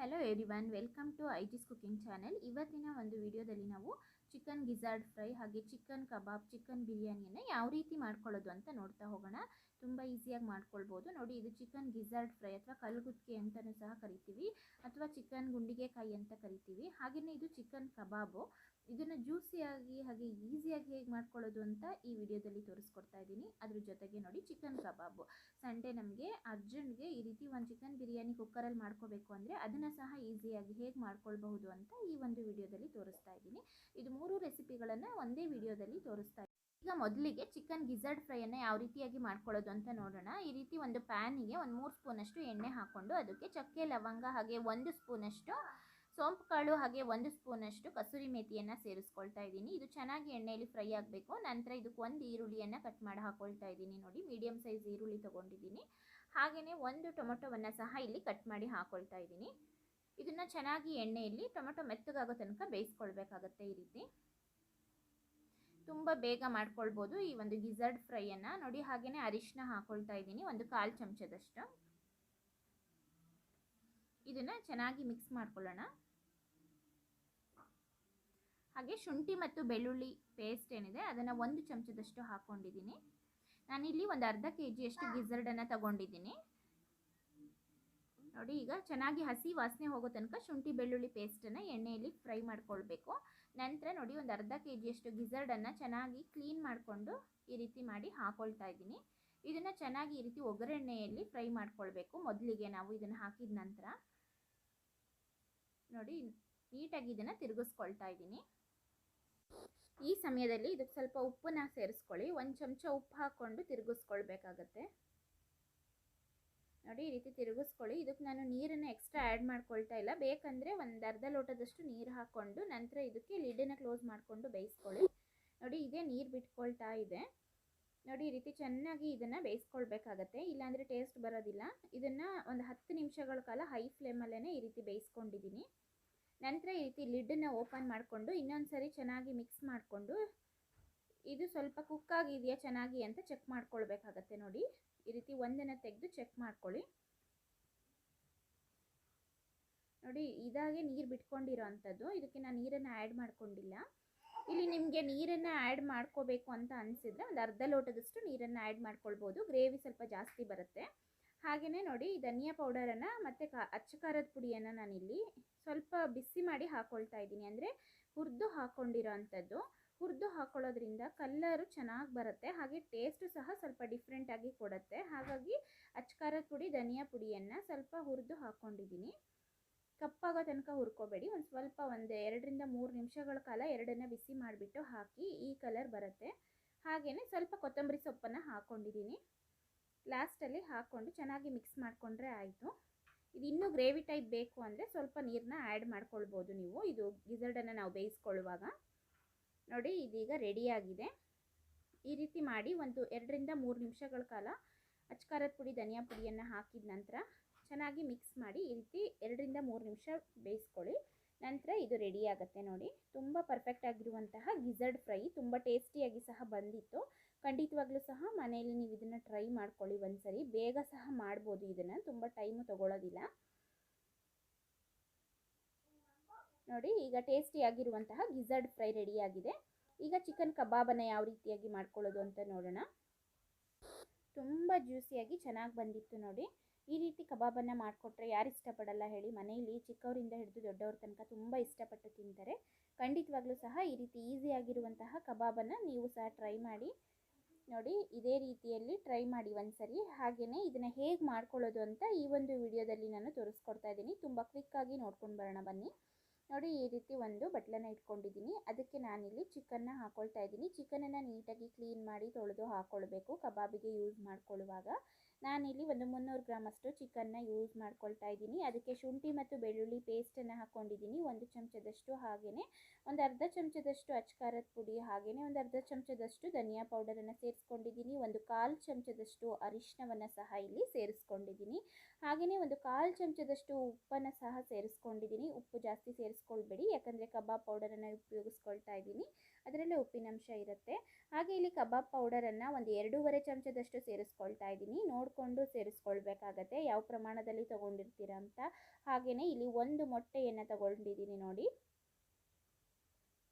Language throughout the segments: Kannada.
Hello everyone, welcome to IG's cooking channel. ಇವತ್ತಿನ ಒಂದು ವಿಡಿಯೋದಲ್ಲಿ ನಾವು ಚಿಕನ್ ಗಿಜಾರ್ಡ್ ಫ್ರೈ ಹಾಗೆ ಚಿಕನ್ ಕಬಾಬ್, ಚಿಕನ್ ಬಿರಿಯಾನಿಯನ್ನು ಯಾವ ರೀತಿ ಮಾಡ್ಕೊಳ್ಳೋದು ಅಂತ ನೋಡ್ತಾ ಹೋಗೋಣ. ತುಂಬ ಈಸಿಯಾಗಿ ಮಾಡ್ಕೊಳ್ಬೋದು. ನೋಡಿ, ಇದು ಚಿಕನ್ ಗಿಜಾರ್ಡ್ ಫ್ರೈ ಅಥವಾ ಕಲ್ಗುತ್ಕೆ ಅಂತಲೂ ಸಹ ಕರಿತೀವಿ, ಅಥವಾ ಚಿಕನ್ ಗುಂಡಿಗೆಕಾಯಿ ಅಂತ ಕರಿತೀವಿ. ಹಾಗೆಯೇ ಇದು ಚಿಕನ್ ಕಬಾಬು. ಇದನ್ನು ಜ್ಯೂಸಿಯಾಗಿ ಹಾಗೆ ಈಸಿಯಾಗಿ ಹೇಗೆ ಮಾಡ್ಕೊಳ್ಳೋದು ಅಂತ ಈ ವಿಡಿಯೋದಲ್ಲಿ ತೋರಿಸ್ಕೊಡ್ತಾ ಇದ್ದೀನಿ. ಅದ್ರ ಜೊತೆಗೆ ನೋಡಿ, ಚಿಕನ್ ಕಬಾಬು ಸಂಡೇ ನಮಗೆ ಅರ್ಜೆಂಟ್ಗೆ ಈ ರೀತಿ ಒಂದು ಚಿಕನ್ ಬಿರಿಯಾನಿ ಕುಕ್ಕರಲ್ಲಿ ಮಾಡ್ಕೋಬೇಕು ಅಂದರೆ ಅದನ್ನು ಸಹ ಈಸಿಯಾಗಿ ಹೇಗೆ ಮಾಡ್ಕೊಳ್ಬಹುದು ಅಂತ ಈ ಒಂದು ವಿಡಿಯೋದಲ್ಲಿ ತೋರಿಸ್ತಾ ಇದ್ದೀನಿ. ಇದು 3 ರೆಸಿಪಿಗಳನ್ನು ಒಂದೇ ವಿಡಿಯೋದಲ್ಲಿ ತೋರಿಸ್ತಾ ಇದ್ದೀನಿ. ಈಗ ಮೊದಲಿಗೆ ಚಿಕನ್ ಗಿಜಾರ್ಡ್ ಫ್ರೈಯನ್ನು ಯಾವ ರೀತಿಯಾಗಿ ಮಾಡ್ಕೊಳ್ಳೋದು ಅಂತ ನೋಡೋಣ. ಈ ರೀತಿ ಒಂದು ಪ್ಯಾನಿಗೆ ಒಂದು 3 ಸ್ಪೂನಷ್ಟು ಎಣ್ಣೆ ಹಾಕ್ಕೊಂಡು ಅದಕ್ಕೆ ಚಕ್ಕೆ, ಲವಂಗ ಹಾಗೆ 1 ಸ್ಪೂನಷ್ಟು ಸೋಂಪು ಕಾಳು ಹಾಗೆ 1 ಸ್ಪೂನಷ್ಟು ಕಸೂರಿ ಮೇಥಿಯನ್ನು ಸೇರಿಸ್ಕೊಳ್ತಾ ಇದ್ದೀನಿ. ಇದು ಚೆನ್ನಾಗಿ ಎಣ್ಣೆಯಲ್ಲಿ ಫ್ರೈ ಆಗಬೇಕು. ನಂತರ ಇದಕ್ಕೆ 1 ಈರುಳ್ಳಿಯನ್ನು ಕಟ್ ಮಾಡಿ ಹಾಕ್ಕೊಳ್ತಾ ಇದ್ದೀನಿ. ನೋಡಿ, ಮೀಡಿಯಮ್ ಸೈಜ್ ಈರುಳ್ಳಿ ತೊಗೊಂಡಿದ್ದೀನಿ. ಹಾಗೆಯೇ 1 ಟೊಮೊಟೊವನ್ನು ಸಹ ಇಲ್ಲಿ ಕಟ್ ಮಾಡಿ ಹಾಕ್ಕೊಳ್ತಾ ಇದ್ದೀನಿ. ಇದನ್ನು ಚೆನ್ನಾಗಿ ಎಣ್ಣೆಯಲ್ಲಿ ಟೊಮೊಟೊ ಮೆತ್ತಗಾಗೋ ತನಕ ಬೇಯಿಸ್ಕೊಳ್ಬೇಕಾಗತ್ತೆ. ಈ ರೀತಿ ತುಂಬ ಬೇಗ ಮಾಡ್ಕೊಳ್ಬೋದು ಈ ಒಂದು ಗಿಜಾರ್ಡ್ ಫ್ರೈಯನ್ನು. ನೋಡಿ, ಹಾಗೆಯೇ ಅರಿಶಿನ ಹಾಕ್ಕೊಳ್ತಾ ಇದ್ದೀನಿ, 1/4 ಚಮಚದಷ್ಟು. ಇದನ್ನು ಚೆನ್ನಾಗಿ ಮಿಕ್ಸ್ ಮಾಡ್ಕೊಳ್ಳೋಣ. ಹಾಗೆ ಶುಂಠಿ ಮತ್ತು ಬೆಳ್ಳುಳ್ಳಿ ಪೇಸ್ಟ್ ಏನಿದೆ ಅದನ್ನು 1 ಚಮಚದಷ್ಟು ಹಾಕ್ಕೊಂಡಿದ್ದೀನಿ. ನಾನಿಲ್ಲಿ ಒಂದು ಅರ್ಧ kg ಗಿಜಾರ್ಡನ್ನು ತಗೊಂಡಿದ್ದೀನಿ. ನೋಡಿ, ಈಗ ಚೆನ್ನಾಗಿ ಹಸಿ ವಾಸನೆ ಹೋಗೋ ತನಕ ಶುಂಠಿ ಬೆಳ್ಳುಳ್ಳಿ ಪೇಸ್ಟನ್ನು ಎಣ್ಣೆಯಲ್ಲಿ ಫ್ರೈ ಮಾಡ್ಕೊಳ್ಬೇಕು. ನಂತರ ನೋಡಿ, ಒಂದು ಅರ್ಧ kg ಗಿಜಾರ್ಡನ್ನು ಚೆನ್ನಾಗಿ ಕ್ಲೀನ್ ಮಾಡಿಕೊಂಡು ಈ ರೀತಿ ಮಾಡಿ ಹಾಕ್ಕೊಳ್ತಾ ಇದ್ದೀನಿ. ಇದನ್ನು ಚೆನ್ನಾಗಿ ಈ ರೀತಿ ಒಗ್ಗರಣೆಯಲ್ಲಿ ಫ್ರೈ ಮಾಡ್ಕೊಳ್ಬೇಕು. ಮೊದಲಿಗೆ ನಾವು ಇದನ್ನು ಹಾಕಿದ ನಂತರ ನೋಡಿ, ನೀಟಾಗಿ ಇದನ್ನು ತಿರುಗಿಸ್ಕೊಳ್ತಾ ಇದ್ದೀನಿ. ಈ ಸಮಯದಲ್ಲಿ ಇದಕ್ಕೆ ಸ್ವಲ್ಪ ಉಪ್ಪನ್ನ ಸೇರಿಸ್ಕೊಳ್ಳಿ. 1 ಚಮಚ ಉಪ್ಪು ಹಾಕ್ಕೊಂಡು ತಿರುಗಿಸ್ಕೊಳ್ಬೇಕಾಗತ್ತೆ. ನೋಡಿ, ಈ ರೀತಿ ತಿರುಗಿಸ್ಕೊಳ್ಳಿ. ಇದಕ್ಕೆ ನಾನು ನೀರನ್ನು ಎಕ್ಸ್ಟ್ರಾ ಆ್ಯಡ್ ಮಾಡ್ಕೊಳ್ತಾ ಇಲ್ಲ. ಬೇಕಂದರೆ ಒಂದು ಅರ್ಧ ಲೋಟದಷ್ಟು ನೀರು ಹಾಕ್ಕೊಂಡು ನಂತರ ಇದಕ್ಕೆ ಲಿಡ್ಡನ್ನು ಕ್ಲೋಸ್ ಮಾಡಿಕೊಂಡು ಬೇಯಿಸ್ಕೊಳ್ಳಿ. ನೋಡಿ, ಇದೇ ನೀರು ಬಿಟ್ಕೊಳ್ತಾ ಇದೆ. ನೋಡಿ, ಈ ರೀತಿ ಚೆನ್ನಾಗಿ ಇದನ್ನು ಬೇಯಿಸ್ಕೊಳ್ಬೇಕಾಗತ್ತೆ, ಇಲ್ಲಾಂದರೆ ಟೇಸ್ಟ್ ಬರೋದಿಲ್ಲ. ಇದನ್ನು ಒಂದು 10 ನಿಮಿಷಗಳ ಕಾಲ ಹೈ ಫ್ಲೇಮಲ್ಲೇ ಈ ರೀತಿ ಬೇಯಿಸ್ಕೊಂಡಿದ್ದೀನಿ. ನಂತರ ಈ ರೀತಿ ಲಿಡ್ಡನ್ನು ಓಪನ್ ಮಾಡಿಕೊಂಡು ಇನ್ನೊಂದು ಸರಿ ಚೆನ್ನಾಗಿ ಮಿಕ್ಸ್ ಮಾಡಿಕೊಂಡು ಇದು ಸ್ವಲ್ಪ ಕುಕ್ ಆಗಿದೆಯಾ ಚೆನ್ನಾಗಿ ಅಂತ ಚೆಕ್ ಮಾಡ್ಕೊಳ್ಬೇಕಾಗತ್ತೆ. ನೋಡಿ, ಈ ರೀತಿ ಒಂದನ್ನು ತೆಗೆದು ಚೆಕ್ ಮಾಡ್ಕೊಳ್ಳಿ. ನೋಡಿ, ಇದಾಗೆ ನೀರು ಬಿಟ್ಕೊಂಡಿರೋ ಅಂಥದ್ದು. ಇದಕ್ಕೆ ನಾನು ನೀರನ್ನು ಆ್ಯಡ್ ಮಾಡ್ಕೊಂಡಿಲ್ಲ. ಇಲ್ಲಿ ನಿಮಗೆ ನೀರನ್ನು ಆ್ಯಡ್ ಮಾಡ್ಕೋಬೇಕು ಅಂತ ಅನಿಸಿದರೆ ಒಂದು ಅರ್ಧ ಲೋಟದಷ್ಟು ನೀರನ್ನು ಆ್ಯಡ್ ಮಾಡ್ಕೊಳ್ಬೋದು. ಗ್ರೇವಿ ಸ್ವಲ್ಪ ಜಾಸ್ತಿ ಬರುತ್ತೆ. ಹಾಗೆಯೇ ನೋಡಿ, ಧನಿಯಾ ಪೌಡರನ್ನು ಮತ್ತು ಅಚ್ಚ ಖಾರದ ಪುಡಿಯನ್ನು ನಾನಿಲ್ಲಿ ಸ್ವಲ್ಪ ಬಿಸಿ ಮಾಡಿ ಹಾಕ್ಕೊಳ್ತಾ ಇದ್ದೀನಿ. ಅಂದರೆ ಹುರಿದು ಹಾಕ್ಕೊಂಡಿರೋ ಅಂಥದ್ದು. ಹುರಿದು ಹಾಕ್ಕೊಳ್ಳೋದ್ರಿಂದ ಕಲ್ಲರು ಚೆನ್ನಾಗಿ ಬರುತ್ತೆ, ಹಾಗೆ ಟೇಸ್ಟು ಸಹ ಸ್ವಲ್ಪ ಡಿಫ್ರೆಂಟಾಗಿ ಕೊಡುತ್ತೆ. ಹಾಗಾಗಿ ಅಚ್ಚ ಖಾರದ ಪುಡಿ, ಧನಿಯಾ ಪುಡಿಯನ್ನು ಸ್ವಲ್ಪ ಹುರಿದು ಹಾಕ್ಕೊಂಡಿದ್ದೀನಿ. ಕಪ್ಪಾಗೋ ತನಕ ಹುರ್ಕೋಬೇಡಿ. ಒಂದು ಸ್ವಲ್ಪ 2-3 ನಿಮಿಷಗಳ ಕಾಲ ಎರಡನ್ನು ಬಿಸಿ ಮಾಡಿಬಿಟ್ಟು ಹಾಕಿ, ಈ ಕಲರ್ ಬರುತ್ತೆ. ಹಾಗೆಯೇ ಸ್ವಲ್ಪ ಕೊತ್ತಂಬರಿ ಸೊಪ್ಪನ್ನು ಹಾಕ್ಕೊಂಡಿದ್ದೀನಿ. ಲಾಸ್ಟಲ್ಲಿ ಹಾಕ್ಕೊಂಡು ಚೆನ್ನಾಗಿ ಮಿಕ್ಸ್ ಮಾಡಿಕೊಂಡ್ರೆ ಆಯಿತು. ಇದು ಇನ್ನೂ ಗ್ರೇವಿ ಟೈಪ್ ಬೇಕು ಅಂದರೆ ಸ್ವಲ್ಪ ನೀರನ್ನ ಆ್ಯಡ್ ಮಾಡ್ಕೊಳ್ಬೋದು ನೀವು, ಇದು ಗಿಜಾರ್ಡನ್ನು ನಾವು ಬೇಯಿಸ್ಕೊಳ್ಳುವಾಗ. ನೋಡಿ, ಇದೀಗ ರೆಡಿಯಾಗಿದೆ. ಈ ರೀತಿ ಮಾಡಿ ಒಂದು 2-3 ನಿಮಿಷಗಳ ಕಾಲ ಅಚ್ಚ ಖಾರದ ಪುಡಿ, ಧನಿಯಾ ಪುಡಿಯನ್ನು ಹಾಕಿದ ನಂತರ ಚೆನ್ನಾಗಿ ಮಿಕ್ಸ್ ಮಾಡಿ ಈ ರೀತಿ 2-3 ನಿಮಿಷ ಬೇಯಿಸ್ಕೊಳ್ಳಿ. ನಂತರ ಇದು ರೆಡಿ ಆಗುತ್ತೆ. ನೋಡಿ, ತುಂಬ ಪರ್ಫೆಕ್ಟ್ ಆಗಿರುವಂತಹ ಗಿಜಾರ್ಡ್ ಫ್ರೈ, ತುಂಬ ಟೇಸ್ಟಿಯಾಗಿ ಸಹ ಬಂದಿತ್ತು. ಖಂಡಿತವಾಗ್ಲೂ ಸಹ ಮನೆಯಲ್ಲಿ ನೀವು ಇದನ್ನು ಟ್ರೈ ಮಾಡ್ಕೊಳ್ಳಿ ಒಂದ್ಸರಿ. ಬೇಗ ಸಹ ಮಾಡ್ಬೋದು, ಇದನ್ನು ತುಂಬ ಟೈಮು ತಗೊಳ್ಳೋದಿಲ್ಲ. ನೋಡಿ, ಈಗ ಟೇಸ್ಟಿಯಾಗಿರುವಂತಹ ಗಿಜಾರ್ಡ್ ಫ್ರೈ ರೆಡಿಯಾಗಿದೆ. ಈಗ ಚಿಕನ್ ಕಬಾಬನ್ನು ಯಾವ ರೀತಿಯಾಗಿ ಮಾಡ್ಕೊಳ್ಳೋದು ಅಂತ ನೋಡೋಣ. ತುಂಬ ಜ್ಯೂಸಿಯಾಗಿ ಚೆನ್ನಾಗಿ ಬಂದಿತ್ತು. ನೋಡಿ, ಈ ರೀತಿ ಕಬಾಬನ್ನು ಮಾಡಿಕೊಟ್ರೆ ಯಾರು ಇಷ್ಟಪಡಲ್ಲ ಹೇಳಿ. ಮನೆಯಲ್ಲಿ ಚಿಕ್ಕವರಿಂದ ಹಿಡಿದು ದೊಡ್ಡವ್ರ ತನಕ ತುಂಬ ಇಷ್ಟಪಟ್ಟು ತಿಂತಾರೆ. ಖಂಡಿತವಾಗ್ಲೂ ಸಹ ಈ ರೀತಿ ಈಸಿಯಾಗಿರುವಂತಹ ಕಬಾಬನ್ನು ನೀವು ಸಹ ಟ್ರೈ ಮಾಡಿ. ನೋಡಿ, ಇದೇ ರೀತಿಯಲ್ಲಿ ಟ್ರೈ ಮಾಡಿ ಒಂದ್ಸರಿ. ಹಾಗೆಯೇ ಇದನ್ನು ಹೇಗೆ ಮಾಡ್ಕೊಳ್ಳೋದು ಅಂತ ಈ ಒಂದು ವಿಡಿಯೋದಲ್ಲಿ ನಾನು ತೋರಿಸ್ಕೊಡ್ತಾ ಇದ್ದೀನಿ. ತುಂಬ ಕ್ವಿಕ್ಕಾಗಿ ನೋಡ್ಕೊಂಡು ಬರೋಣ ಬನ್ನಿ. ನೋಡಿ, ಈ ರೀತಿ ಒಂದು ಬಟ್ಲನ್ನು ಇಟ್ಕೊಂಡಿದ್ದೀನಿ. ಅದಕ್ಕೆ ನಾನಿಲ್ಲಿ ಚಿಕನ್ನ ಹಾಕ್ಕೊಳ್ತಾ ಇದ್ದೀನಿ. ಚಿಕನನ್ನು ನೀಟಾಗಿ ಕ್ಲೀನ್ ಮಾಡಿ ತೊಳೆದು ಹಾಕ್ಕೊಳ್ಬೇಕು ಕಬಾಬಿಗೆ ಯೂಸ್ ಮಾಡ್ಕೊಳ್ಳುವಾಗ. ನಾನಿಲ್ಲಿ ಒಂದು 300 ಗ್ರಾಮಷ್ಟು ಚಿಕನ್ನ ಯೂಸ್ ಮಾಡ್ಕೊಳ್ತಾ ಇದ್ದೀನಿ. ಅದಕ್ಕೆ ಶುಂಠಿ ಮತ್ತು ಬೆಳ್ಳುಳ್ಳಿ ಪೇಸ್ಟನ್ನು ಹಾಕ್ಕೊಂಡಿದ್ದೀನಿ 1 ಚಮಚದಷ್ಟು. ಹಾಗೆಯೇ ಒಂದು ಅರ್ಧ ಚಮಚದಷ್ಟು ಅಚ್ಚ ಖಾರದ ಪುಡಿ, ಹಾಗೆಯೇ ಒಂದು ಅರ್ಧ ಚಮಚದಷ್ಟು ಧನಿಯಾ ಪೌಡರನ್ನು ಸೇರಿಸ್ಕೊಂಡಿದ್ದೀನಿ. 1/4 ಚಮಚದಷ್ಟು ಅರಿಶಿನವನ್ನು ಸಹ ಇಲ್ಲಿ ಸೇರಿಸ್ಕೊಂಡಿದ್ದೀನಿ. ಹಾಗೆಯೇ 1/4 ಚಮಚದಷ್ಟು ಉಪ್ಪನ್ನು ಸಹ ಸೇರಿಸ್ಕೊಂಡಿದ್ದೀನಿ. ಉಪ್ಪು ಜಾಸ್ತಿ ಸೇರಿಸ್ಕೊಳ್ಬೇಡಿ, ಯಾಕಂದರೆ ಕಬಾಬ್ ಪೌಡರನ್ನು ಉಪಯೋಗಿಸ್ಕೊಳ್ತಾ ಇದ್ದೀನಿ. ಅದರಲ್ಲೇ ಉಪ್ಪಿನಂಶ ಇರುತ್ತೆ. ಹಾಗೆ ಇಲ್ಲಿ ಕಬಾಬ್ ಪೌಡರನ್ನು ಒಂದು 2.5 ಚಮಚದಷ್ಟು ಸೇರಿಸ್ಕೊಳ್ತಾ ಇದ್ದೀನಿ. ನೋಡಿಕೊಂಡು ಸೇರಿಸ್ಕೊಳ್ಬೇಕಾಗತ್ತೆ ಯಾವ ಪ್ರಮಾಣದಲ್ಲಿ ತೊಗೊಂಡಿರ್ತೀರ ಅಂತ. ಹಾಗೆಯೇ ಇಲ್ಲಿ ಒಂದು ಮೊಟ್ಟೆಯನ್ನು ತಗೊಂಡಿದ್ದೀನಿ ನೋಡಿ.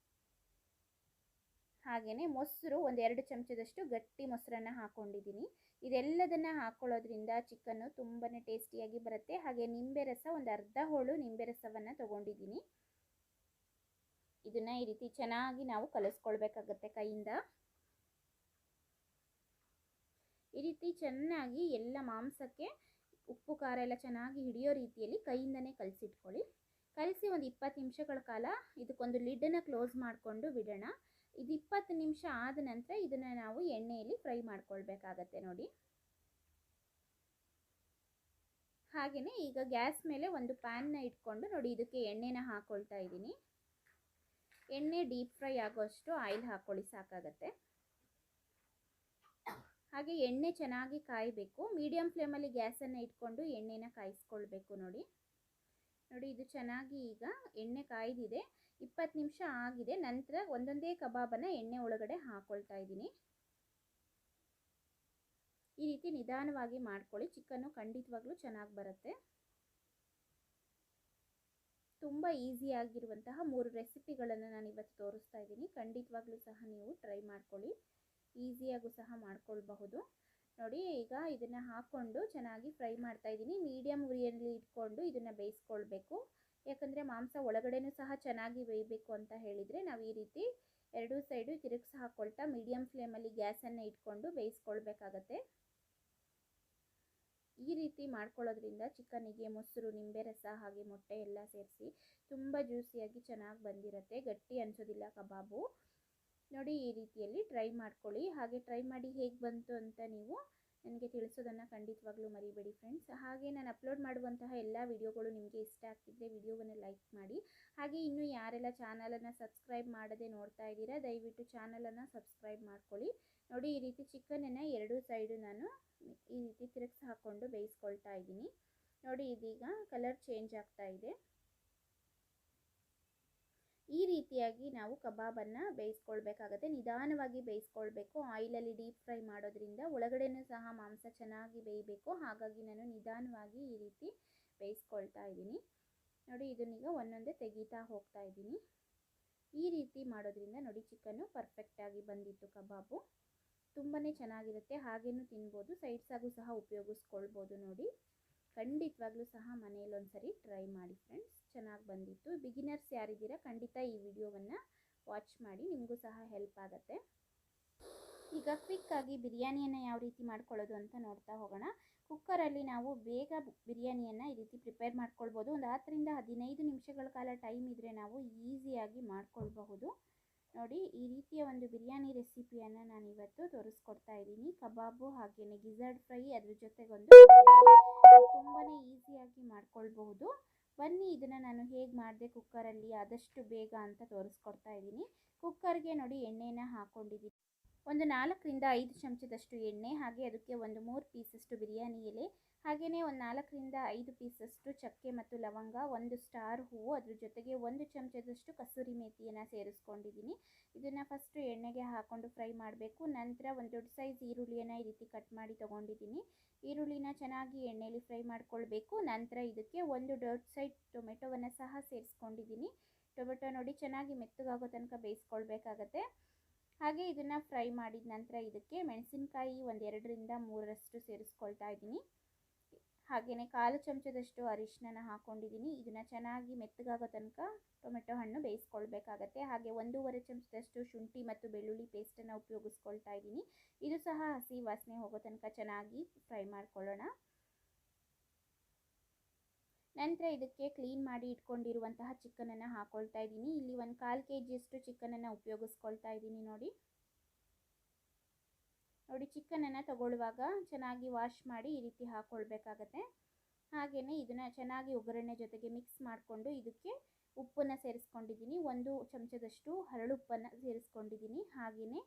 ಹಾಗೆಯೇ ಮೊಸರು ಒಂದು 2 ಚಮಚದಷ್ಟು ಗಟ್ಟಿ ಮೊಸರನ್ನು ಹಾಕ್ಕೊಂಡಿದ್ದೀನಿ. ಇದೆಲ್ಲದನ್ನು ಹಾಕ್ಕೊಳ್ಳೋದ್ರಿಂದ ಚಿಕನ್ನು ತುಂಬಾ ಟೇಸ್ಟಿಯಾಗಿ ಬರುತ್ತೆ. ಹಾಗೆ ನಿಂಬೆ ರಸ ಒಂದು ಅರ್ಧ ಹೋಳು ನಿಂಬೆ ರಸವನ್ನು ತೊಗೊಂಡಿದ್ದೀನಿ. ಇದನ್ನು ಈ ರೀತಿ ಚೆನ್ನಾಗಿ ನಾವು ಕಲಿಸ್ಕೊಳ್ಬೇಕಾಗತ್ತೆ ಕೈಯಿಂದ. ಈ ರೀತಿ ಚೆನ್ನಾಗಿ ಎಲ್ಲ ಮಾಂಸಕ್ಕೆ ಉಪ್ಪು ಖಾರ ಎಲ್ಲ ಚೆನ್ನಾಗಿ ಹಿಡಿಯೋ ರೀತಿಯಲ್ಲಿ ಕೈಯಿಂದನೇ ಕಲಸಿಟ್ಕೊಳ್ಳಿ. ಕಲಸಿ ಒಂದು 20 ನಿಮಿಷಗಳ ಕಾಲ ಇದಕ್ಕೊಂದು ಲಿಡ್ಡನ್ನು ಕ್ಲೋಸ್ ಮಾಡಿಕೊಂಡು ಬಿಡೋಣ. ಇದು 20 ನಿಮಿಷ ಆದ ನಂತರ ಇದನ್ನು ನಾವು ಎಣ್ಣೆಯಲ್ಲಿ ಫ್ರೈ ಮಾಡ್ಕೊಳ್ಬೇಕಾಗತ್ತೆ ನೋಡಿ. ಹಾಗೆಯೇ ಈಗ ಗ್ಯಾಸ್ ಮೇಲೆ ಒಂದು ಪ್ಯಾನ್ನ ಇಟ್ಕೊಂಡು ನೋಡಿ ಇದಕ್ಕೆ ಎಣ್ಣೆನ ಹಾಕ್ಕೊಳ್ತಾ ಇದ್ದೀನಿ. ಎಣ್ಣೆ ಡೀಪ್ ಫ್ರೈ ಆಗೋಷ್ಟು ಆಯಿಲ್ ಹಾಕ್ಕೊಳ್ಳಿ ಸಾಕಾಗತ್ತೆ. ಹಾಗೆ ಎಣ್ಣೆ ಚೆನ್ನಾಗಿ ಕಾಯಬೇಕು. ಮೀಡಿಯಂ ಫ್ಲೇಮಲ್ಲಿ ಗ್ಯಾಸನ್ನು ಇಟ್ಕೊಂಡು ಎಣ್ಣೆನ ಕಾಯಿಸ್ಕೊಳ್ಬೇಕು ನೋಡಿ. ಇದು ಚೆನ್ನಾಗಿ ಈಗ ಎಣ್ಣೆ ಕಾಯ್ದಿದೆ. 20 ನಿಮಿಷ ಆಗಿದೆ. ನಂತರ ಒಂದೊಂದೇ ಕಬಾಬನ್ನು ಎಣ್ಣೆ ಒಳಗಡೆ ಹಾಕ್ಕೊಳ್ತಾ ಇದ್ದೀನಿ. ಈ ರೀತಿ ನಿಧಾನವಾಗಿ ಮಾಡ್ಕೊಳ್ಳಿ. ಚಿಕನ್ನು ಖಂಡಿತವಾಗ್ಲೂ ಚೆನ್ನಾಗಿ ಬರುತ್ತೆ. ತುಂಬ ಈಸಿಯಾಗಿರುವಂತಹ 3 ರೆಸಿಪಿಗಳನ್ನು ನಾನು ಇವತ್ತು ತೋರಿಸ್ತಾ ಇದ್ದೀನಿ. ಖಂಡಿತವಾಗ್ಲೂ ಸಹ ನೀವು ಟ್ರೈ ಮಾಡ್ಕೊಳ್ಳಿ. ಈಸಿಯಾಗೂ ಸಹ ಮಾಡ್ಕೊಳ್ಬಹುದು ನೋಡಿ. ಈಗ ಇದನ್ನು ಹಾಕ್ಕೊಂಡು ಚೆನ್ನಾಗಿ ಫ್ರೈ ಮಾಡ್ತಾ ಇದ್ದೀನಿ. ಮೀಡಿಯಂ ಉರಿಯಲ್ಲಿ ಇಟ್ಕೊಂಡು ಇದನ್ನು ಬೇಯಿಸ್ಕೊಳ್ಬೇಕು. ಯಾಕಂದರೆ ಮಾಂಸ ಒಳಗಡೆನೂ ಸಹ ಚೆನ್ನಾಗಿ ಬೇಯಬೇಕು ಅಂತ ಹೇಳಿದರೆ ನಾವು ಈ ರೀತಿ 2 ಸೈಡು ತಿರುಗಿಸಿ ಹಾಕ್ಕೊಳ್ತಾ ಮೀಡಿಯಂ ಫ್ಲೇಮಲ್ಲಿ ಗ್ಯಾಸನ್ನು ಇಟ್ಕೊಂಡು ಬೇಯಿಸ್ಕೊಳ್ಬೇಕಾಗತ್ತೆ. ಈ ರೀತಿ ಮಾಡ್ಕೊಳ್ಳೋದ್ರಿಂದ ಚಿಕನ್ನಿಗೆ ಮೊಸರು, ನಿಂಬೆ ರಸ ಹಾಗೆ ಮೊಟ್ಟೆ ಎಲ್ಲ ಸೇರಿಸಿ ತುಂಬ ಜ್ಯೂಸಿಯಾಗಿ ಚೆನ್ನಾಗಿ ಬಂದಿರುತ್ತೆ. ಗಟ್ಟಿ ಅನಿಸೋದಿಲ್ಲ ಕಬಾಬು ನೋಡಿ. ಈ ರೀತಿಯಲ್ಲಿ ಟ್ರೈ ಮಾಡ್ಕೊಳ್ಳಿ. ಹಾಗೆ ಟ್ರೈ ಮಾಡಿ ಹೇಗೆ ಬಂತು ಅಂತ ನೀವು ನನಗೆ ತಿಳಿಸೋದನ್ನು ಖಂಡಿತವಾಗ್ಲೂ ಮರಿಬೇಡಿ ಫ್ರೆಂಡ್ಸ್. ಹಾಗೆ ನಾನು ಅಪ್ಲೋಡ್ ಮಾಡುವಂತಹ ಎಲ್ಲ ವಿಡಿಯೋಗಳು ನಿಮಗೆ ಇಷ್ಟ ಆಗ್ತಿದ್ದರೆ ವಿಡಿಯೋವನ್ನು ಲೈಕ್ ಮಾಡಿ. ಹಾಗೆ ಇನ್ನೂ ಯಾರೆಲ್ಲ ಚಾನಲನ್ನು ಸಬ್ಸ್ಕ್ರೈಬ್ ಮಾಡದೆ ನೋಡ್ತಾ ಇದ್ದೀರಾ ದಯವಿಟ್ಟು ಚಾನಲನ್ನು ಸಬ್ಸ್ಕ್ರೈಬ್ ಮಾಡ್ಕೊಳ್ಳಿ ನೋಡಿ. ಈ ರೀತಿ ಚಿಕನನ್ನು 2 ಸೈಡು ನಾನು ಈ ರೀತಿ ತಿರುಗಿಸಿ ಹಾಕ್ಕೊಂಡು ಬೇಯಿಸ್ಕೊಳ್ತಾ ಇದ್ದೀನಿ ನೋಡಿ. ಇದೀಗ ಕಲರ್ ಚೇಂಜ್ ಆಗ್ತಾ ಇದೆ. ಈ ರೀತಿಯಾಗಿ ನಾವು ಕಬಾಬನ್ನು ಬೇಯಿಸ್ಕೊಳ್ಬೇಕಾಗತ್ತೆ. ನಿಧಾನವಾಗಿ ಬೇಯಿಸ್ಕೊಳ್ಬೇಕು. ಆಯಿಲಲ್ಲಿ ಡೀಪ್ ಫ್ರೈ ಮಾಡೋದ್ರಿಂದ ಒಳಗಡೆನೂ ಸಹ ಮಾಂಸ ಚೆನ್ನಾಗಿ ಬೇಯಬೇಕು. ಹಾಗಾಗಿ ನಾನು ನಿಧಾನವಾಗಿ ಈ ರೀತಿ ಬೇಯಿಸ್ಕೊಳ್ತಾ ಇದ್ದೀನಿ ನೋಡಿ. ಇದನ್ನೀಗ ಒಂದೊಂದೇ ತೆಗಿತಾ ಹೋಗ್ತಾ ಇದ್ದೀನಿ. ಈ ರೀತಿ ಮಾಡೋದ್ರಿಂದ ನೋಡಿ ಚಿಕನ್ನು ಪರ್ಫೆಕ್ಟಾಗಿ ಬಂದಿತ್ತು. ಕಬಾಬು ತುಂಬಾ ಚೆನ್ನಾಗಿರುತ್ತೆ. ಹಾಗೇನೂ ತಿನ್ಬೋದು. ಸೈಡ್ಸಾಗೂ ಸಹ ಉಪಯೋಗಿಸ್ಕೊಳ್ಬೋದು ನೋಡಿ. ಖಂಡಿತವಾಗ್ಲೂ ಸಹ ಮನೆಯಲ್ಲಿ ಒಂದ್ಸರಿ ಟ್ರೈ ಮಾಡಿ ಫ್ರೆಂಡ್ಸ್. ಚೆನ್ನಾಗಿ ಬಂದಿತ್ತು. ಬಿಗಿನರ್ಸ್ ಯಾರಿದ್ದೀರಾ ಖಂಡಿತ ಈ ವಿಡಿಯೋವನ್ನು ವಾಚ್ ಮಾಡಿ, ನಿಮಗೂ ಸಹ ಹೆಲ್ಪ್ ಆಗುತ್ತೆ. ಈಗ ಕ್ವಿಕ್ಕಾಗಿ ಬಿರಿಯಾನಿಯನ್ನು ಯಾವ ರೀತಿ ಮಾಡ್ಕೊಳ್ಳೋದು ಅಂತ ನೋಡ್ತಾ ಹೋಗೋಣ. ಕುಕ್ಕರಲ್ಲಿ ನಾವು ಬೇಗ ಬಿರಿಯಾನಿಯನ್ನು ಈ ರೀತಿ ಪ್ರಿಪೇರ್ ಮಾಡ್ಕೊಳ್ಬೋದು. ಒಂದು 10ರಿಂದ 15 ನಿಮಿಷಗಳ ಕಾಲ ಟೈಮ್ ಇದ್ದರೆ ನಾವು ಈಸಿಯಾಗಿ ಮಾಡ್ಕೊಳ್ಬಹುದು ನೋಡಿ. ಈ ರೀತಿಯ ಒಂದು ಬಿರಿಯಾನಿ ರೆಸಿಪಿಯನ್ನು ನಾನು ಇವತ್ತು ತೋರಿಸ್ಕೊಡ್ತಾ ಇದ್ದೀನಿ. ಕಬಾಬು ಹಾಗೆಯೇ ಗಿಝರ್ಡ್ ಫ್ರೈ ಅದ್ರ ಜೊತೆಗೊಂದು ತುಂಬಾ ಈಸಿಯಾಗಿ ಮಾಡ್ಕೊಳ್ಬಹುದು. ಬನ್ನಿ ಇದನ್ನು ನಾನು ಹೇಗೆ ಮಾಡಿದೆ ಕುಕ್ಕರಲ್ಲಿ ಆದಷ್ಟು ಬೇಗ ಅಂತ ತೋರಿಸ್ಕೊಡ್ತಾ ಇದ್ದೀನಿ. ಕುಕ್ಕರ್ಗೆ ನೋಡಿ ಎಣ್ಣೆನ ಹಾಕ್ಕೊಂಡಿದ್ದೀನಿ. ಒಂದು 4ರಿಂದ 5 ಚಮಚದಷ್ಟು ಎಣ್ಣೆ, ಹಾಗೆ ಅದಕ್ಕೆ ಒಂದು 3 ಪೀಸಷ್ಟು ಬಿರಿಯಾನಿ ಎಲೆ, ಹಾಗೆಯೇ ಒಂದು 4ರಿಂದ 5 ಪೀಸಷ್ಟು ಚಕ್ಕೆ ಮತ್ತು ಲವಂಗ, ಒಂದು ಸ್ಟಾರ್ ಹೂವು, ಅದ್ರ ಜೊತೆಗೆ 1 ಚಮಚದಷ್ಟು ಕಸೂರಿ ಮೇಥಿಯನ್ನು ಸೇರಿಸ್ಕೊಂಡಿದ್ದೀನಿ. ಇದನ್ನು ಫಸ್ಟು ಎಣ್ಣೆಗೆ ಹಾಕ್ಕೊಂಡು ಫ್ರೈ ಮಾಡಬೇಕು. ನಂತರ ಒಂದು ದೊಡ್ಡ ಸೈಜ್ ಈರುಳ್ಳಿಯನ್ನು ಈ ರೀತಿ ಕಟ್ ಮಾಡಿ ತೊಗೊಂಡಿದ್ದೀನಿ. ಈರುಳ್ಳಿನ ಚೆನ್ನಾಗಿ ಎಣ್ಣೆಯಲ್ಲಿ ಫ್ರೈ ಮಾಡ್ಕೊಳ್ಬೇಕು. ನಂತರ ಇದಕ್ಕೆ ಒಂದು ದೊಡ್ಡ ಸೈಜ್ ಟೊಮೆಟೊವನ್ನು ಸಹ ಸೇರಿಸ್ಕೊಂಡಿದ್ದೀನಿ. ಟೊಮೆಟೊ ನೋಡಿ ಚೆನ್ನಾಗಿ ಮೆತ್ತಗಾಗೋ ತನಕ ಬೇಯಿಸ್ಕೊಳ್ಬೇಕಾಗತ್ತೆ. ಹಾಗೆ ಇದನ್ನು ಫ್ರೈ ಮಾಡಿದ ನಂತರ ಇದಕ್ಕೆ ಮೆಣಸಿನಕಾಯಿ ಒಂದು 2ರಿಂದ 3ರಷ್ಟು ಸೇರಿಸ್ಕೊಳ್ತಾ ಇದ್ದೀನಿ. ಹಾಗೆಯೇ 1/4 ಚಮಚದಷ್ಟು ಅರಿಶಿನ ಹಾಕ್ಕೊಂಡಿದ್ದೀನಿ. ಇದನ್ನು ಚೆನ್ನಾಗಿ ಮೆತ್ತಗಾಗೋ ತನಕ ಟೊಮೆಟೊ ಹಣ್ಣು ಬೇಯಿಸ್ಕೊಳ್ಬೇಕಾಗತ್ತೆ. ಹಾಗೆ 1.5 ಚಮಚದಷ್ಟು ಶುಂಠಿ ಮತ್ತು ಬೆಳ್ಳುಳ್ಳಿ ಪೇಸ್ಟನ್ನು ಉಪಯೋಗಿಸ್ಕೊಳ್ತಾ ಇದ್ದೀನಿ. ಇದು ಸಹ ಹಸಿ ವಾಸನೆ ಹೋಗೋ ತನಕ ಚೆನ್ನಾಗಿ ಫ್ರೈ ಮಾಡ್ಕೊಳ್ಳೋಣ. ನಂತರ ಇದಕ್ಕೆ ಕ್ಲೀನ್ ಮಾಡಿ ಇಟ್ಕೊಂಡಿರುವಂತಹ ಚಿಕನನ್ನು ಹಾಕ್ಕೊಳ್ತಾ ಇದ್ದೀನಿ. ಇಲ್ಲಿ ಒಂದು 1/4 kgಯಷ್ಟು ಚಿಕನನ್ನು ಉಪಯೋಗಿಸ್ಕೊಳ್ತಾ ಇದ್ದೀನಿ ನೋಡಿ. ಚಿಕನನ್ನು ತಗೊಳ್ಳುವಾಗ ಚೆನ್ನಾಗಿ ವಾಶ್ ಮಾಡಿ ಈ ರೀತಿ ಹಾಕ್ಕೊಳ್ಬೇಕಾಗತ್ತೆ. ಹಾಗೆಯೇ ಇದನ್ನು ಚೆನ್ನಾಗಿ ಒಗ್ಗರಣೆ ಜೊತೆಗೆ ಮಿಕ್ಸ್ ಮಾಡಿಕೊಂಡು ಇದಕ್ಕೆ ಉಪ್ಪನ್ನು ಸೇರಿಸ್ಕೊಂಡಿದ್ದೀನಿ. 1 ಚಮಚದಷ್ಟು ಹರಳುಪ್ಪನ್ನು ಸೇರಿಸ್ಕೊಂಡಿದ್ದೀನಿ. ಹಾಗೆಯೇ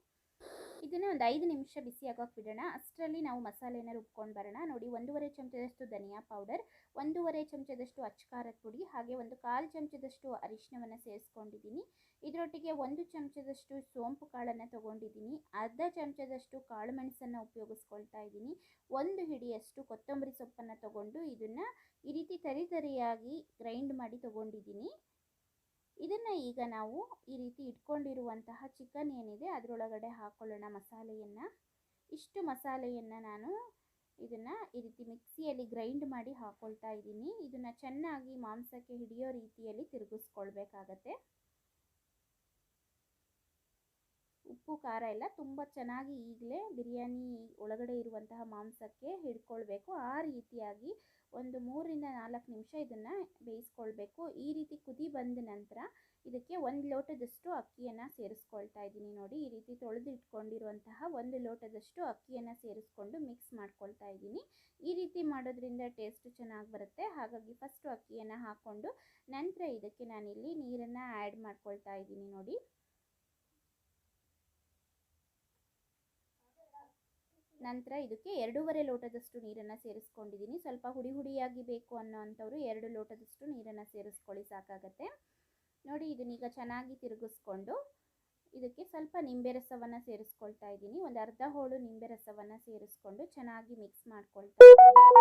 ಇದನ್ನು ಒಂದು 5 ನಿಮಿಷ ಬಿಸಿ ಆಗೋಕೆ ಬಿಡೋಣ. ಅಷ್ಟರಲ್ಲಿ ನಾವು ಮಸಾಲೆನ ರುಬ್ಕೊಂಡು ಬರೋಣ. ನೋಡಿ 1.5 ಚಮಚದಷ್ಟು ಧನಿಯಾ ಪೌಡರ್, 1.5 ಚಮಚದಷ್ಟು ಅಚ್ಚ ಪುಡಿ, ಹಾಗೆ 1/4 ಚಮಚದಷ್ಟು ಅರಿಶಿನವನ್ನು ಸೇರಿಸ್ಕೊಂಡಿದ್ದೀನಿ. ಇದರೊಟ್ಟಿಗೆ 1 ಚಮಚದಷ್ಟು ಸೋಂಪು ಕಾಳನ್ನು ತೊಗೊಂಡಿದ್ದೀನಿ. ಅರ್ಧ ಚಮಚದಷ್ಟು ಕಾಳು ಮೆಣಸನ್ನು ಉಪಯೋಗಿಸ್ಕೊಳ್ತಾ ಇದ್ದೀನಿ. 1 ಹಿಡಿಯಷ್ಟು ಕೊತ್ತಂಬರಿ ಸೊಪ್ಪನ್ನು ತೊಗೊಂಡು ಇದನ್ನು ಈ ರೀತಿ ತರಿಯಾಗಿ ಗ್ರೈಂಡ್ ಮಾಡಿ ತೊಗೊಂಡಿದ್ದೀನಿ. ಇದನ್ನು ಈಗ ನಾವು ಈ ರೀತಿ ಇಟ್ಕೊಂಡಿರುವಂತಹ ಚಿಕನ್ ಏನಿದೆ ಅದರೊಳಗಡೆ ಹಾಕೊಳ್ಳೋಣ ಮಸಾಲೆಯನ್ನು. ಇಷ್ಟು ಮಸಾಲೆಯನ್ನು ನಾನು ಇದನ್ನು ಈ ರೀತಿ ಮಿಕ್ಸಿಯಲ್ಲಿ ಗ್ರೈಂಡ್ ಮಾಡಿ ಹಾಕ್ಕೊಳ್ತಾ ಇದ್ದೀನಿ. ಇದನ್ನು ಚೆನ್ನಾಗಿ ಮಾಂಸಕ್ಕೆ ಹಿಡಿಯೋ ರೀತಿಯಲ್ಲಿ ತಿರುಗಿಸ್ಕೊಳ್ಬೇಕಾಗತ್ತೆ. ಉಪ್ಪು ಖಾರ ಎಲ್ಲ ತುಂಬ ಚೆನ್ನಾಗಿ ಈಗಲೇ ಬಿರಿಯಾನಿ ಒಳಗಡೆ ಇರುವಂತಹ ಮಾಂಸಕ್ಕೆ ಹಿಡ್ಕೊಳ್ಬೇಕು. ಆ ರೀತಿಯಾಗಿ ಒಂದು 3ರಿಂದ 4 ನಿಮಿಷ ಇದನ್ನು ಬೇಯಿಸ್ಕೊಳ್ಬೇಕು. ಈ ರೀತಿ ಕುದಿ ಬಂದ ನಂತರ ಇದಕ್ಕೆ 1 ಲೋಟದಷ್ಟು ಅಕ್ಕಿಯನ್ನು ಸೇರಿಸ್ಕೊಳ್ತಾ ಇದ್ದೀನಿ. ನೋಡಿ ಈ ರೀತಿ ತೊಳೆದು ಇಟ್ಕೊಂಡಿರುವಂತಹ 1 ಲೋಟದಷ್ಟು ಅಕ್ಕಿಯನ್ನು ಸೇರಿಸ್ಕೊಂಡು ಮಿಕ್ಸ್ ಮಾಡ್ಕೊಳ್ತಾ ಇದ್ದೀನಿ. ಈ ರೀತಿ ಮಾಡೋದ್ರಿಂದ ಟೇಸ್ಟ್ ಚೆನ್ನಾಗಿ ಬರುತ್ತೆ. ಹಾಗಾಗಿ ಫಸ್ಟು ಅಕ್ಕಿಯನ್ನು ಹಾಕ್ಕೊಂಡು ನಂತರ ಇದಕ್ಕೆ ನಾನಿಲ್ಲಿ ನೀರನ್ನು ಆ್ಯಡ್ ಮಾಡ್ಕೊಳ್ತಾ ಇದ್ದೀನಿ. ನೋಡಿ ನಂತರ ಇದಕ್ಕೆ 2.5 ಲೋಟದಷ್ಟು ನೀರನ್ನು ಸೇರಿಸ್ಕೊಂಡಿದ್ದೀನಿ. ಸ್ವಲ್ಪ ಹುಡಿಯಾಗಿ ಬೇಕು ಅನ್ನೋ ಅಂಥವ್ರು 2 ಲೋಟದಷ್ಟು ನೀರನ್ನು ಸೇರಿಸ್ಕೊಳ್ಳಿ, ಸಾಕಾಗತ್ತೆ. ನೋಡಿ ಇದನ್ನೀಗ ಚೆನ್ನಾಗಿ ತಿರುಗಿಸ್ಕೊಂಡು ಇದಕ್ಕೆ ಸ್ವಲ್ಪ ನಿಂಬೆ ರಸವನ್ನು ಸೇರಿಸ್ಕೊಳ್ತಾ ಇದ್ದೀನಿ. ಒಂದು ಅರ್ಧ ಹೋಳು ನಿಂಬೆ ರಸವನ್ನು ಸೇರಿಸ್ಕೊಂಡು ಚೆನ್ನಾಗಿ ಮಿಕ್ಸ್ ಮಾಡ್ಕೊಳ್ತಾ ಇದ್ದೀನಿ.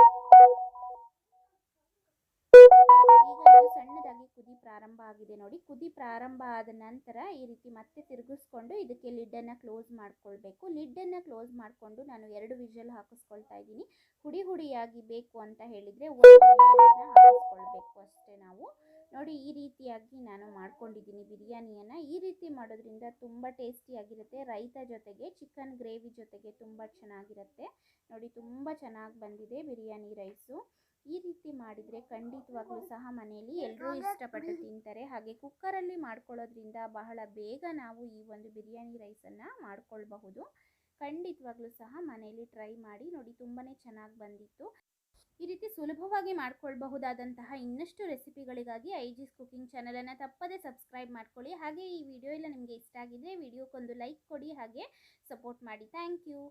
ಈಗ ಇದು ಸಣ್ಣದಾಗಿ ಕುದಿ ಪ್ರಾರಂಭ ಆಗಿದೆ. ನೋಡಿ ಕುದಿ ಪ್ರಾರಂಭ ಆದ ನಂತರ ಈ ರೀತಿ ಮತ್ತೆ ತಿರುಗಿಸ್ಕೊಂಡು ಇದಕ್ಕೆ ಲಿಡ್ಡನ್ನು ಕ್ಲೋಸ್ ಮಾಡ್ಕೊಳ್ಬೇಕು. ಲಿಡ್ಡನ್ನು ಕ್ಲೋಸ್ ಮಾಡಿಕೊಂಡು ನಾನು 2 ವಿಷಲ್ ಹಾಕಿಸ್ಕೊಳ್ತಾ ಇದ್ದೀನಿ. ಹುಡಿಯಾಗಿ ಬೇಕು ಅಂತ ಹೇಳಿದರೆ 1 ವಿಷಲನ್ನು ಹಾಕಿಸ್ಕೊಳ್ಬೇಕು ಅಷ್ಟೇ ನಾವು. ನೋಡಿ ಈ ರೀತಿಯಾಗಿ ನಾನು ಮಾಡ್ಕೊಂಡಿದ್ದೀನಿ ಬಿರಿಯಾನಿಯನ್ನು. ಈ ರೀತಿ ಮಾಡೋದ್ರಿಂದ ತುಂಬ ಟೇಸ್ಟಿಯಾಗಿರುತ್ತೆ. ರೈತ ಜೊತೆಗೆ ಚಿಕನ್ ಗ್ರೇವಿ ಜೊತೆಗೆ ತುಂಬ ಚೆನ್ನಾಗಿರುತ್ತೆ. ನೋಡಿ ತುಂಬ ಚೆನ್ನಾಗಿ ಬಂದಿದೆ ಬಿರಿಯಾನಿ ರೈಸು. ಈ ರೀತಿ ಮಾಡಿದರೆ ಖಂಡಿತವಾಗ್ಲೂ ಸಹ ಮನೆಯಲ್ಲಿ ಎಲ್ಲರೂ ಇಷ್ಟಪಟ್ಟು ತಿಂತಾರೆ. ಹಾಗೆ ಕುಕ್ಕರಲ್ಲಿ ಮಾಡ್ಕೊಳ್ಳೋದ್ರಿಂದ ಬಹಳ ಬೇಗ ನಾವು ಈ ಒಂದು ಬಿರಿಯಾನಿ ರೈಸನ್ನು ಮಾಡ್ಕೊಳ್ಬಹುದು. ಖಂಡಿತವಾಗ್ಲೂ ಸಹ ಮನೆಯಲ್ಲಿ ಟ್ರೈ ಮಾಡಿ ನೋಡಿ, ತುಂಬಾ ಚೆನ್ನಾಗಿ ಬಂದಿತ್ತು. ಈ ರೀತಿ ಸುಲಭವಾಗಿ ಮಾಡ್ಕೊಳ್ಬಹುದಾದಂತಹ ಇನ್ನಷ್ಟು ರೆಸಿಪಿಗಳಿಗಾಗಿ ಐಜಿಸ್ ಕುಕಿಂಗ್ ಚಾನಲನ್ನು ತಪ್ಪದೇ ಸಬ್ಸ್ಕ್ರೈಬ್ ಮಾಡ್ಕೊಳ್ಳಿ. ಹಾಗೆ ಈ ವಿಡಿಯೋ ಎಲ್ಲ ನಿಮಗೆ ಇಷ್ಟ ಆಗಿದ್ರೆ ವಿಡಿಯೋಕ್ಕೊಂದು ಲೈಕ್ ಕೊಡಿ, ಹಾಗೆ ಸಪೋರ್ಟ್ ಮಾಡಿ. Thank you.